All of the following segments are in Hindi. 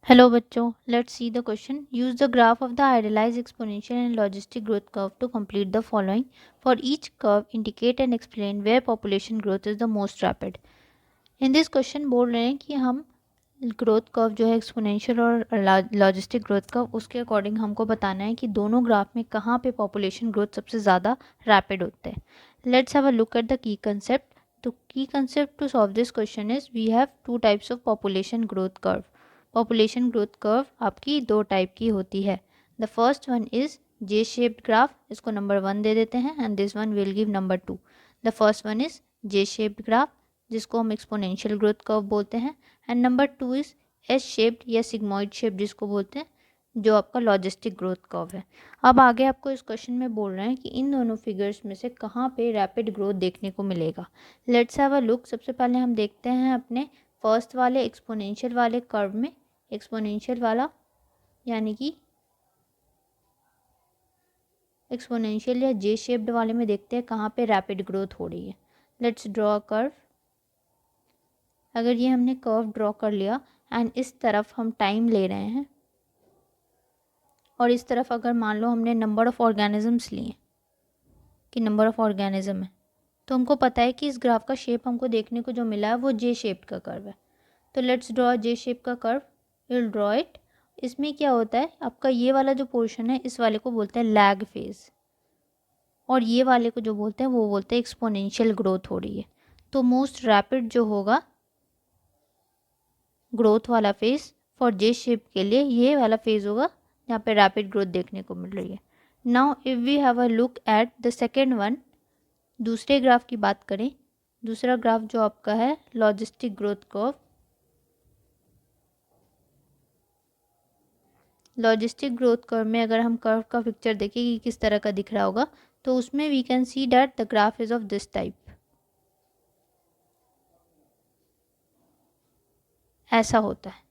Hello बच्चों, let's see the question. Use the graph of the idealized exponential and logistic growth curve to complete the following. For each curve, indicate and explain where population growth is the most rapid. In this question बोल रहे हैं कि हम ग्रोथ कर्व जो है एक्सपोनेंशियल और लॉजिस्टिक ग्रोथ कर्व उसके अकॉर्डिंग हमको बताना है कि दोनों ग्राफ में कहाँ पे पॉपुलेशन ग्रोथ सबसे ज़्यादा रैपिड होते हैं. Let's have a look at the key concept. तो key concept to solve this question is we have two types of population growth curve. Population growth curve आपकी दो टाइप की होती है. The first one is J shaped graph, इसको नंबर 1 दे देते हैं and this one will give number 2. The first one is J shaped graph जिसको हम एक्सपोनेंशियल ग्रोथ कर्व बोलते हैं and number 2 is S shaped या सिग्मॉइड शेप जिसको बोलते हैं जो आपका लॉजिस्टिक ग्रोथ कर्व है. अब आगे आपको इस क्वेश्चन में बोल रहे हैं कि इन दोनों फिगर्स में से कहाँ पे रैपिड ग्रोथ देखने को मिलेगा. Let's have a look. सबसे पहले हम देखते हैं अपने फर्स्ट वाले एक्सपोनेंशियल वाले कर्व में. एक्सपोनेंशियल वाला यानी कि एक्सपोनेंशियल या जे शेप्ड वाले में देखते हैं कहाँ पे रैपिड ग्रोथ हो रही है. Let's draw a curve. अगर ये हमने कर्व ड्रॉ कर लिया एंड इस तरफ हम टाइम ले रहे हैं और इस तरफ अगर मान लो हमने नंबर ऑफ़ ऑर्गेनिजम्स लिए कि नंबर ऑफ़ ऑर्गेनिज्म है तो हमको पता है कि इस ग्राफ का शेप हमको देखने को जो मिला है वो जे शेप का कर्व है. तो लेट्स ड्रॉ जे शेप का कर्व. Will draw it. इसमें क्या होता है आपका ये वाला जो पोर्शन है इस वाले को बोलते हैं लैग फेज और ये वाले को जो बोलते हैं वो बोलते हैं एक्सपोनेंशियल ग्रोथ हो रही है. तो मोस्ट रैपिड जो होगा ग्रोथ वाला फेज फॉर जे शेप के लिए ये वाला फेज होगा जहाँ पे रैपिड ग्रोथ देखने को मिल रही है. Now if we have a look at the second one, दूसरे ग्राफ की बात करें. दूसरा ग्राफ जो आपका है logistic growth curve. Logistic growth curve में अगर हम कर्व का पिक्चर देखें कि किस तरह का दिख रहा होगा तो उसमें we can see that the graph is of this type. ऐसा होता है.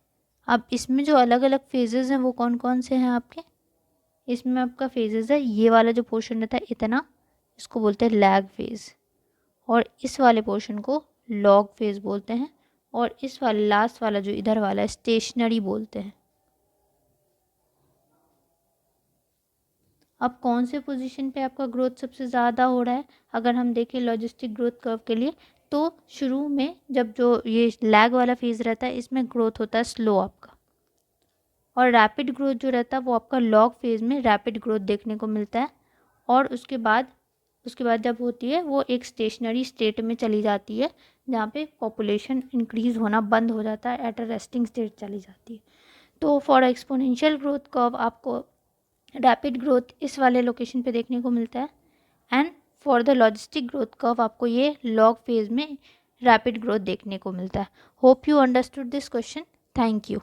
अब इसमें जो अलग अलग फेजेस हैं वो कौन कौन से हैं आपके. इसमें आपका फेजेस है ये वाला जो पोर्शन रहता है इतना, इसको बोलते हैं लैग फेज और इस वाले पोर्शन को लॉग फेज बोलते हैं और इस वाले लास्ट वाला जो इधर वाला है स्टेशनरी बोलते हैं. अब कौन से पोजीशन पे आपका ग्रोथ सबसे ज़्यादा हो रहा है अगर हम देखें लॉजिस्टिक ग्रोथ कर्व के लिए तो शुरू में जब जो ये लैग वाला फेज़ रहता है इसमें ग्रोथ होता है स्लो आपका और रैपिड ग्रोथ जो रहता है वो आपका लॉग फेज़ में रैपिड ग्रोथ देखने को मिलता है और उसके बाद जब होती है वो एक स्टेशनरी स्टेट में चली जाती है जहाँ पे पॉपुलेशन इंक्रीज़ होना बंद हो जाता है, एट अ रेस्टिंग स्टेट चली जाती है. तो फॉर एक्सपोनेंशियल ग्रोथ कर्व आपको रैपिड ग्रोथ इस वाले लोकेशन पे देखने को मिलता है and for the logistic growth curve आपको ये लॉग फेज में रैपिड ग्रोथ देखने को मिलता है. Hope you understood this question. Thank you.